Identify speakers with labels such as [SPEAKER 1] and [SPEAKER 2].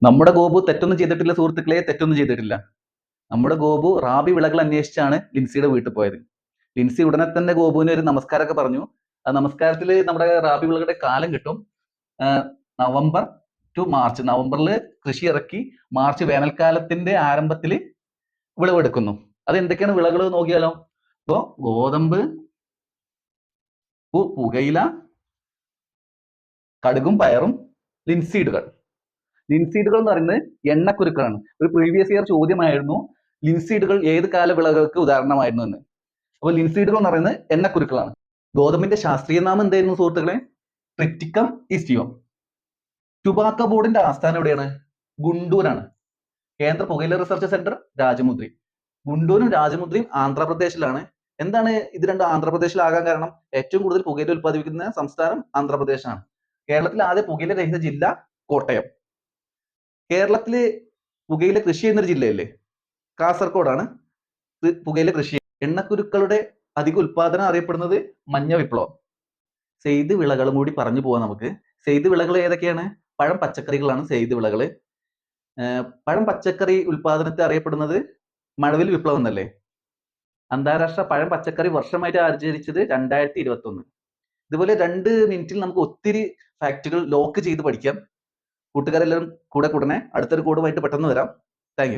[SPEAKER 1] നമ്മുടെ ഗോപു തെറ്റൊന്നും ചെയ്തിട്ടില്ല സുഹൃത്തുക്കളെ, തെറ്റൊന്നും ചെയ്തിട്ടില്ല. നമ്മുടെ ഗോപു റാബി വിളകൾ അന്വേഷിച്ചാണ് ലിൻസിയുടെ വീട്ടിൽ പോയത്. ലിൻസി ഉടനെ തന്നെ ഗോപുവിന് ഒരു നമസ്കാരമൊക്കെ പറഞ്ഞു. ആ നമസ്കാരത്തിൽ നമ്മുടെ റാബി വിളകളുടെ കാലം കിട്ടും. November to March. നവംബറിൽ കൃഷി ഇറക്കി മാർച്ച് വേനൽക്കാലത്തിന്റെ ആരംഭത്തിൽ വിളവെടുക്കുന്നു. അത് എന്തൊക്കെയാണ് വിളകൾ നോക്കിയാലോ? ഇപ്പോ ഗോതമ്പ്, പുകയില, കടുകും പയറും, ലിൻസീഡുകൾ. ലിൻസീഡുകൾ എന്ന് പറയുന്നത് എണ്ണക്കുരുക്കളാണ്. ഒരു പ്രീവിയസ് ഇയർ ചോദ്യമായിരുന്നു ലിൻസീഡുകൾ ഏത് കാല വിളകൾക്ക് ഉദാഹരണമായിരുന്നു എന്ന്. അപ്പോൾ ലിൻസീഡുകൾ എന്ന് പറയുന്നത് എണ്ണക്കുരുക്കളാണ്. ഗോതമ്പിന്റെ ശാസ്ത്രീയ നാമം എന്തായിരുന്നു സുഹൃത്തുക്കളെ? ട്രിറ്റിക്കം ഈസ്റ്റിയം. ടുബാക്കോ ബോർഡിന്റെ ആസ്ഥാനം എവിടെയാണ്? ഗുണ്ടൂരാണ്. കേന്ദ്ര പുകയില റിസർച്ച് സെന്റർ രാജമുദ്രി. ഗുണ്ടൂരും രാജമുദ്രിയും ആന്ധ്രാപ്രദേശിലാണ്. എന്താണ് ഇത് രണ്ടും ആന്ധ്രാപ്രദേശിലാകാൻ കാരണം? ഏറ്റവും കൂടുതൽ പുകയില ഉത്പാദിപ്പിക്കുന്ന സംസ്ഥാനം ആന്ധ്രാപ്രദേശാണ്. കേരളത്തിലെ ആദ്യ പുകയില രഹിത ജില്ല കോട്ടയം. കേരളത്തില് പുകയില കൃഷി ചെയ്യുന്നൊരു ജില്ലയല്ലേ? കാസർഗോഡാണ് പുകയില കൃഷി. എണ്ണക്കുരുക്കളുടെ അധിക ഉത്പാദനം അറിയപ്പെടുന്നത് മഞ്ഞ വിപ്ലവം. സെയ്ത് വിളകളും കൂടി പറഞ്ഞു പോവാം നമുക്ക്. സെയ്ത് വിളകൾ ഏതൊക്കെയാണ്? പഴം പച്ചക്കറികളാണ് സെയ്ത് വിളകൾ. പഴം പച്ചക്കറി ഉത്പാദനത്തെ അറിയപ്പെടുന്നത് മഴവിൽ വിപ്ലവം എന്നല്ലേ? അന്താരാഷ്ട്ര പഴം പച്ചക്കറി വർഷമായിട്ട് ആചരിച്ചത് 2021. ഇതുപോലെ 2 മിനിറ്റിൽ നമുക്ക് ഒത്തിരി ഫാക്റ്റുകൾ ലോക്ക് ചെയ്ത് പഠിക്കാം. കൂട്ടുകാരെല്ലാവരും കൂടെ കൂടണേ. അടുത്തൊരു കോഡുമായിട്ട് പെട്ടെന്ന് വരാം. Thank you.